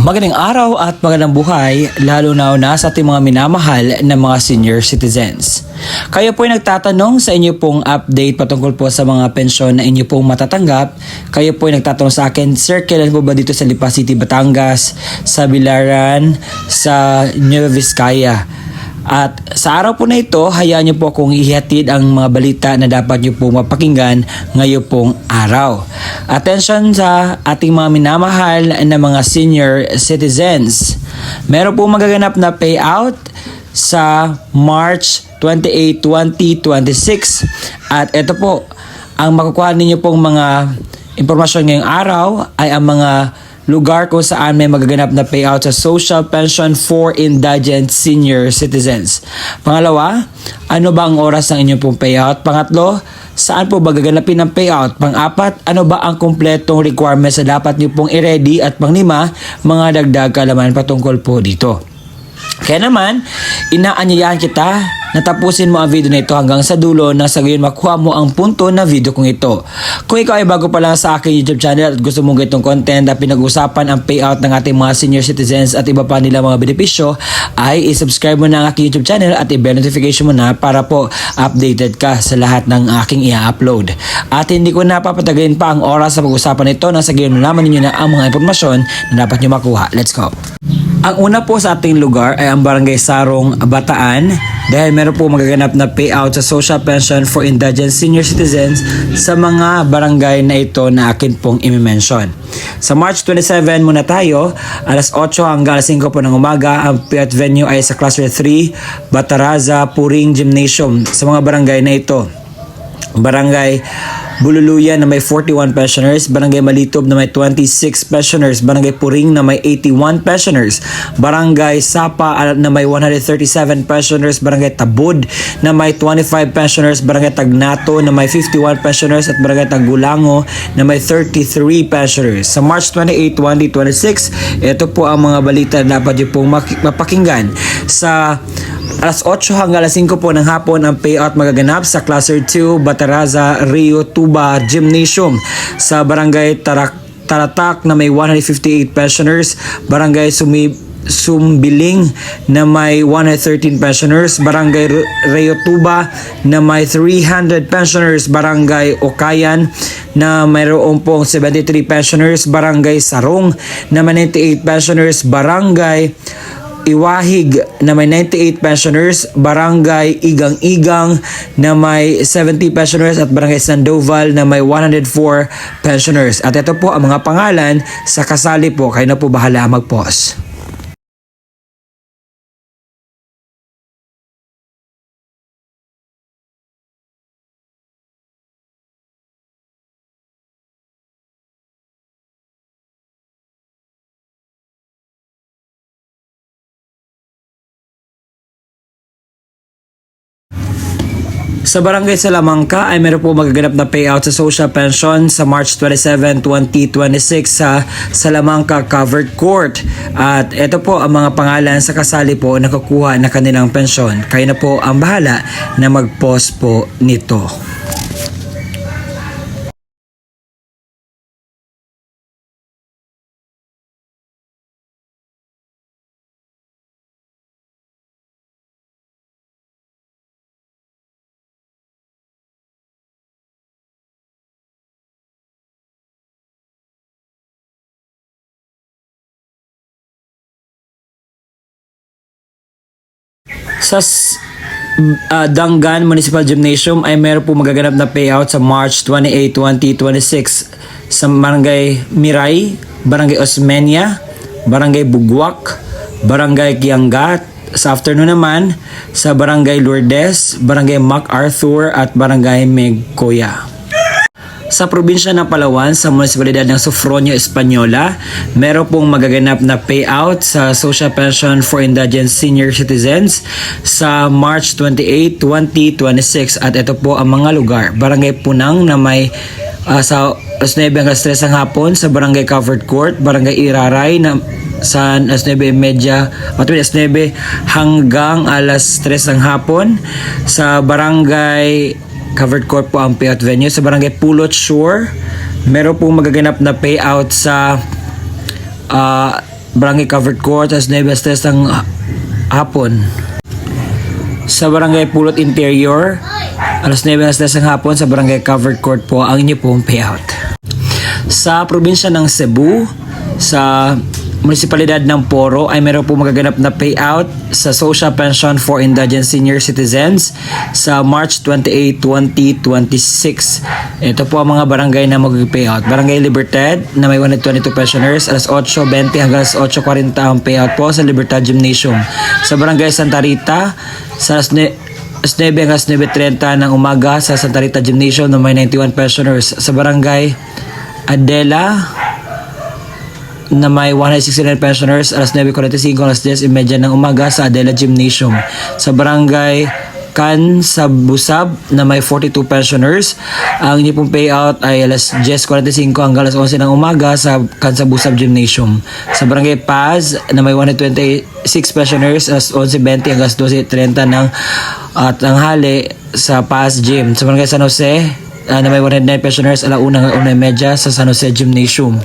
Magandang araw at magandang buhay, lalo na sa ating mga minamahal na mga senior citizens. Kayo po ay nagtatanong sa inyo pong update patungkol po sa mga pensyon na inyo pong matatanggap. Kayo po ay nagtatanong sa akin, Sir, kailan po ba dito sa Lipa City, Batangas, sa Bilaran, sa Nueva Vizcaya? At sa araw po na ito, hayaan niyo po akong ihatid ang mga balita na dapat niyo po mapakinggan ngayon pong araw. Attention sa ating mga minamahal na mga senior citizens. Meron po magaganap na payout sa March 28, 2026. At ito po, ang makukuha ninyo pong mga impormasyon ngayong araw ay ang mga lugar kung saan may magaganap na payout sa social pension for indigent senior citizens. Pangalawa, ano ba ang oras ng inyong pong payout? Pangatlo, saan po ba gaganapin ang payout? Pang-apat, ano ba ang kumpletong requirements na dapat niyo pong i-ready? At pang-lima, mga dagdag kaalaman patungkol po dito. Kaya naman, inaanyayahan kita na tapusin mo ang video na ito hanggang sa dulo na sa gayon makuha mo ang punto na video kong ito. Kung ikaw ay bago pa lang sa aking YouTube channel at gusto mong ganitong content na pinag-usapan ang payout ng ating mga senior citizens at iba pa nila mga benepisyo, ay isubscribe mo na ang aking YouTube channel at i-bell notification mo na para po updated ka sa lahat ng aking i-upload. At hindi ko na papatagayin pa ang oras sa pag-usapan ito na sa gayon malaman ninyo na ang mga impormasyon na dapat nyo makuha. Let's go! Ang una po sa ating lugar ay ang Barangay Sarong, Bataan, dahil meron po magaganap na payout sa social pension for indigent senior citizens sa mga barangay na ito na akin pong imi-mention. Sa March 27 muna tayo, alas 8 hanggang alas 5 po ng umaga, ang payout venue ay sa Cluster 3, Bataraza, Puring Gymnasium sa mga barangay na ito. Barangay Bululuyan na may 41 pensioners, Barangay Malitob na may 26 pensioners, Barangay Puring na may 81 pensioners, Barangay Sapa na may 137 pensioners, Barangay Tabud na may 25 pensioners, Barangay Tagnato na may 51 pensioners at Barangay Tagulango na may 33 pensioners. Sa March 28, 2026, ito po ang mga balita na dapat niyo pong mapakinggan. Sa alas 8 hanggang alas 5 po ng hapon ang payout magaganap sa Cluster 2, Bataraza, Rio, Tuba, Gymnasium. Sa Barangay Taratak na may 158 pensioners, Barangay Sumbiling na may 113 pensioners, Barangay Rio Tuba na may 300 pensioners, Barangay Okayan na mayroon pong 73 pensioners, Barangay Sarong na may 98 pensioners, Barangay Iwahig na may 98 pensioners, Barangay Igang-Igang na may 70 pensioners at Barangay Sandoval na may 104 pensioners. At ito po ang mga pangalan sa kasali po. Kayo na po bahala mag-pause. Sa Barangay Salamanca ay meron po magaganap na payout sa social pension sa March 27, 2026 sa Salamanca Covered Court. At ito po ang mga pangalan sa kasali po na kukuha na kanilang pensyon. Kayo na po ang bahala na mag-pause po nito. Sa Dangan Municipal Gymnasium ay meron po magaganap na payout sa March 28, 2026 sa Barangay Miray, Barangay Osmeña, Barangay Bugwak, Barangay Kiangat. Sa afternoon naman sa Barangay Lourdes, Barangay MacArthur at Barangay Megcoya. Sa probinsya ng Palawan, sa munisipalidad ng Sofronio, Española, meron pong magaganap na payout sa social pension for indigent senior citizens sa March 28, 2026. At ito po ang mga lugar. Barangay Punang na may sa alas 9 hanggang alas 3 ng hapon, sa Barangay Covered Court, Barangay Iraray na sa alas 9:30 o alas 9 hanggang alas 3 ng hapon, sa Barangay Covered Court po ang payout venue. Sa Barangay Pulot Shore, meron pong magaganap na payout sa Barangay Covered Court, alas 9 ng hapon. Sa Barangay Pulot Interior, alas 9 ng hapon sa Barangay Covered Court po ang inyo pong payout. Sa probinsya ng Cebu, sa munisipalidad ng Poro ay meron po magaganap na payout sa social pension for indigent senior citizens sa March 28, 2026. Ito po ang mga barangay na mag-payout. Barangay Libertad na may 122 pensioners, alas 8:20 hanggang alas 8:40 ang payout po sa Libertad Gymnasium. Sa Barangay Santa Rita, sa alas 9 hanggang alas 9:30 ng umaga sa Santa Rita Gymnasium na may 91 pensioners. Sa Barangay Adela na may 169 pensioners, alas 9:45 alas 10:30 ng umaga sa Adela Gymnasium. Sa Barangay Kansabusab na may 42 pensioners, ang inyong pong payout ay alas 10:45 hanggang alas 11 ng umaga sa Kansabusab Gymnasium. Sa Barangay Paz na may 126 pensioners, alas 11:20 hanggang alas 12:30 ng tanghali sa Paz Gym. Sa Barangay San Jose na may 109 pensioners, alas 1:30 sa San Jose Gymnasium.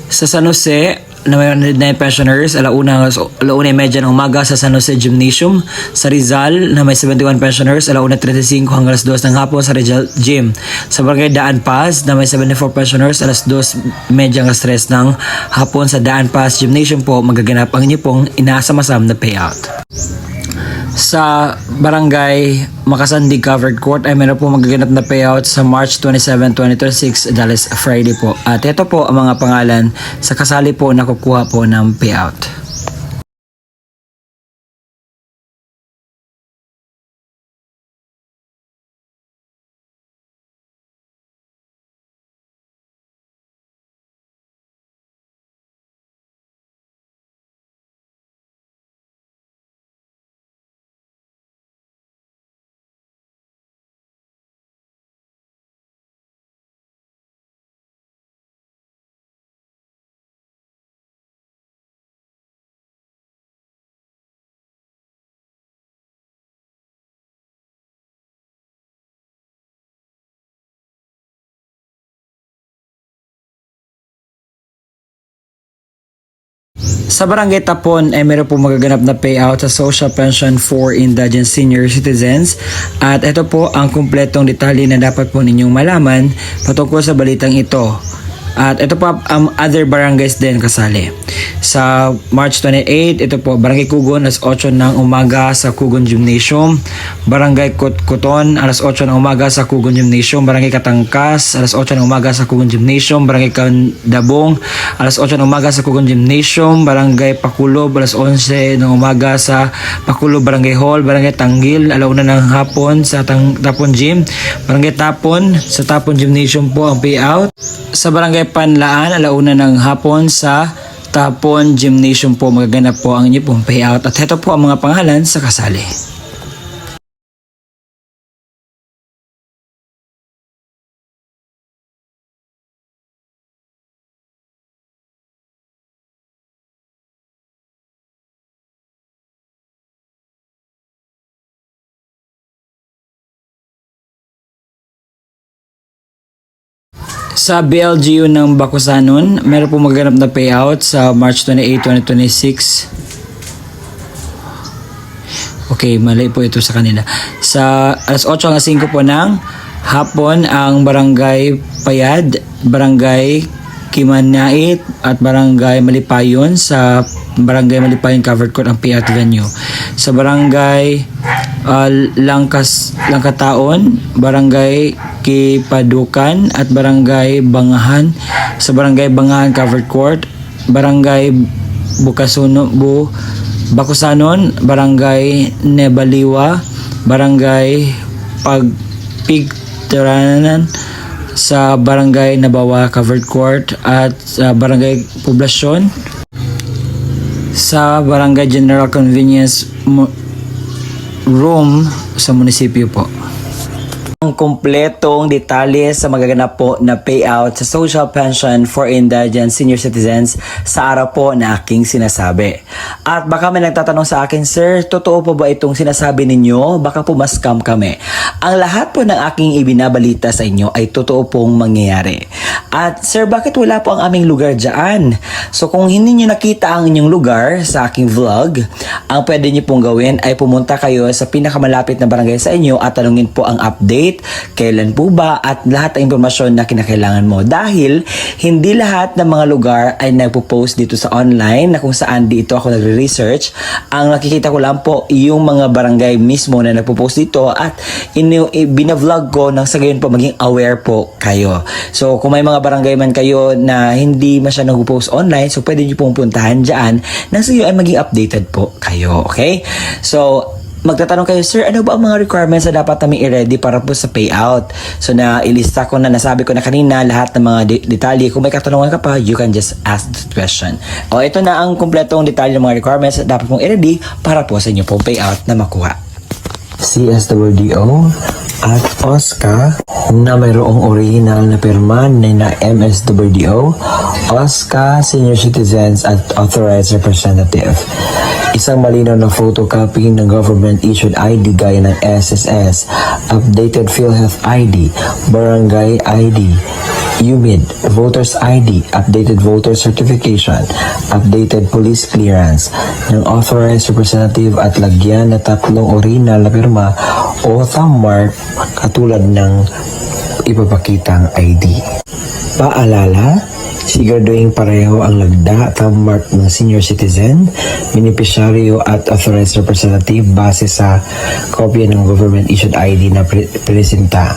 Sa San Jose na may 109 pensioners, alas 1:30 ng umaga sa San Jose Gymnasium. Sa Rizal na may 71 pensioners, alas 1:35 hanggang alas 2 ng hapon sa Rizal Gym. Sa Barangay Daan Paz na may 74 pensioners, alas 2:30 hanggang alas 3 ng hapon sa Daan Paz Gymnasium po magaganap ang inyo pong inaasamasam na payout. Sa Barangay Makasandi Covered Court ay meron po magaganap na payout sa March 27, 2026 dahil Friday po. At ito po ang mga pangalan sa kasali po na kukuha po ng payout. Sa Barangay Tapon ay meron po magaganap na payout sa social pension for indigent senior citizens at ito po ang kumpletong detalye na dapat po ninyong malaman patungkol sa balitang ito. At ito po ang other barangays din kasali. Sa March 28, ito po Barangay Kugon alas 8 ng umaga sa Kugon Gymnasium. Barangay Kuton alas 8 ng umaga sa Kugon Gymnasium. Barangay Katangkas alas 8 ng umaga sa Kugon Gymnasium. Barangay Kandabong alas 8 ng umaga sa Kugon Gymnasium. Barangay Pakulob alas 11 ng umaga sa Pakulob Barangay Hall. Barangay Tanggil alauna ng hapon sa Tapon Gym. Barangay Tapon sa Tapon Gymnasium po ang payout. Sa Barangay Panlaan alauna ng hapon sa Tapon Gymnasium po magaganap po ang inyo pong payout at ito po ang mga pangalan sa kasali. Sa BLGU ng Bakusanon, meron po magaganap na payout sa March 28, 2026. Okay, mali po ito sa kanila. Sa alas 8 hanggang 5 po ng hapon ang Barangay Payad, Barangay Kimanait at Barangay Malipayon sa Barangay Malipayon Covered Court ang payout venue. Sa Barangay Langkataon, Barangay Kipadukan at Barangay Bangahan sa Barangay Bangahan Covered Court, Barangay Bakusanon, Barangay Nebaliwa, Barangay Pagpigtaranan sa Barangay Nabawa Covered Court at sa Barangay Poblasyon sa Barangay General Convenience Room sa munisipyo po. ang kumpletong detalye sa magaganap po na payout sa social pension for indigent senior citizens sa araw po na aking sinasabi. At baka may nagtatanong sa akin, Sir, totoo po ba itong sinasabi ninyo? Baka po mas-scam kami. Ang lahat po ng aking ibinabalita sa inyo ay totoo pong mangyayari. At Sir, bakit wala po ang aming lugar dyan? So kung hindi nyo nakita ang inyong lugar sa aking vlog, ang pwede nyo pong gawin ay pumunta kayo sa pinakamalapit na barangay sa inyo at tanungin po ang update, kailan po ba at lahat ng impormasyon na kinakailangan mo. Dahil hindi lahat ng mga lugar ay nagpo-post dito sa online na kung saan dito ako nagre-research. Ang nakikita ko lang po yung mga barangay mismo na nagpo-post dito at binavlog ko nang sa gayon po maging aware po kayo. So kung may mga barangay man kayo na hindi masyadong nagpo-post online, so pwede nyo pong puntahan dyan nang sa gayon ay maging updated po kayo. Okay? So magtatanong kayo, Sir, ano ba ang mga requirements na dapat namin i-ready para po sa payout? So na ilista ko na, nasabi ko na kanina lahat ng mga detalye. Kung may katanungan ka pa, you can just ask the question. O ito na ang kumpletong detalye ng mga requirements na dapat mong i-ready para po sa inyo pong payout na makuha. CSWDO at OSCA na mayroong original na pirma na MSWDO, OSCA, Senior Citizens at Authorized Representative. Isang malinaw na photocopy ng government-issued ID gaya ng SSS, updated PhilHealth ID, Barangay ID, UMID, Voters ID, updated voter certification, updated police clearance ng authorized representative at lagyan na 3 original na pirma o thumb mark katulad ng ipapakitang ID. Paalala, siguraduhin pareho ang lagda, thumb mark ng senior citizen, beneficiaryo at authorized representative base sa kopya ng government-issued ID na presenta.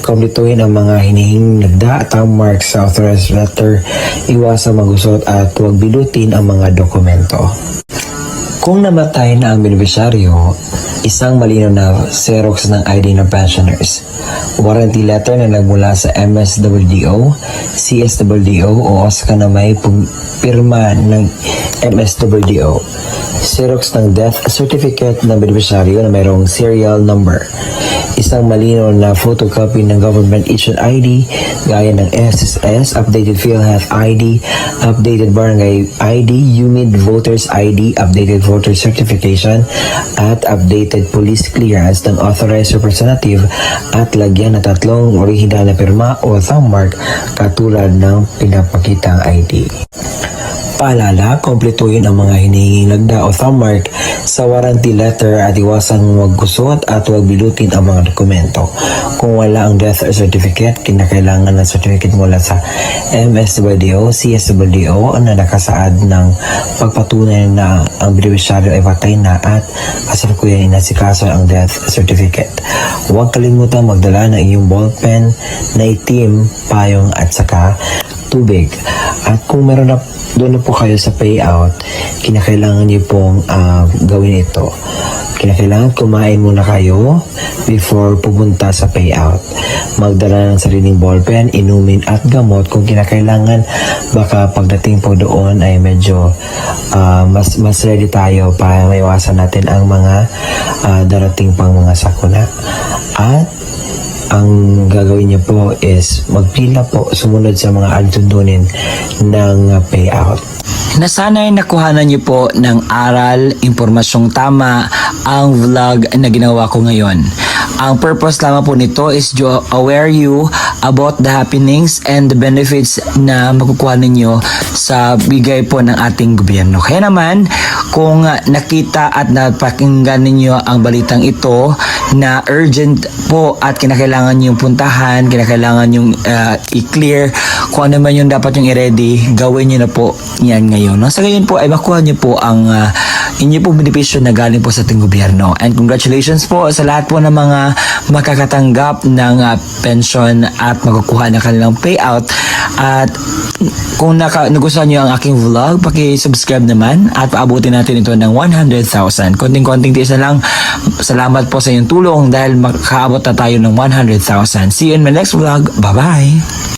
Komplituhin ang mga hinihinging lagda, thumb mark sa authorized letter, iwasan magusot at huwag bilutin ang mga dokumento. Kung namatay na ang beneficiaryo, isang malinaw na Xerox ng ID ng pensioners, warranty letter na nagmula sa MSWDO, CSWDO o OSCA na may pirma ng MSWDO, Xerox ng death certificate ng beneficiaryo na mayroong serial number, isang malinaw na photocopy ng government-issued ID gaya ng SSS, updated PhilHealth ID, updated barangay ID, UMID voters ID, updated voter certification, at updated police clearance ng authorized representative at lagyan na 3 original na pirma o thumb mark katulad ng pinapakitang ID. Paalala, kompletuhin ang mga hinihinging lagda o thumb mark sa warranty letter at iwasan maggusot at huwag bilutin ang mga dokumento. Kung wala ang death certificate, kinakailangan ng certificate mula sa MSWDO, CSWDO na nakasaad ng pagpatunay na ang beneficiaryo ay patay na at kasalukuyan inasikaso ang death certificate. Huwag kalimutan magdala ng iyong ballpen na itim, payong at saka tubig. At kung meron na doon na po kayo sa payout, kinakailangan niyo pong gawin ito. Kinakailangan kumain muna kayo before pumunta sa payout. Magdala ng sariling ballpen, inumin at gamot kung kinakailangan. Baka pagdating po doon ay medyo mas ready tayo para maiwasan natin ang mga darating pang mga sakuna. At ang gagawin niyo po is magpila po, sumunod sa mga altundunin ng payout. Nasanay nakuhanan niyo po ng aral, impormasyong tama ang vlog na ginawa ko ngayon. Ang purpose lamang po nito is to aware you about the happenings and the benefits na makukuha ninyo sa bigay po ng ating gobyerno. Kaya naman, kung nakita at napakinggan ninyo ang balitang ito na urgent po at kinakailangan yung puntahan, kinakailangan yung i-clear, kung ano man yung dapat yung i-ready, gawin nyo na po yan ngayon. Sa gayon po ay makuha nyo po ang inyo pong benepisyo na galing po sa ating gobyerno. And congratulations po sa lahat po ng mga makakatanggap ng pension at makukuha ng kanilang payout. At kung nagustuhan nyo ang aking vlog, paki-subscribe naman at paabutin natin ito ng 100,000. Konting-konting tiis na lang. Salamat po sa inyong tulong dahil makaabot na tayo ng 100,000. See you in my next vlog. Bye-bye!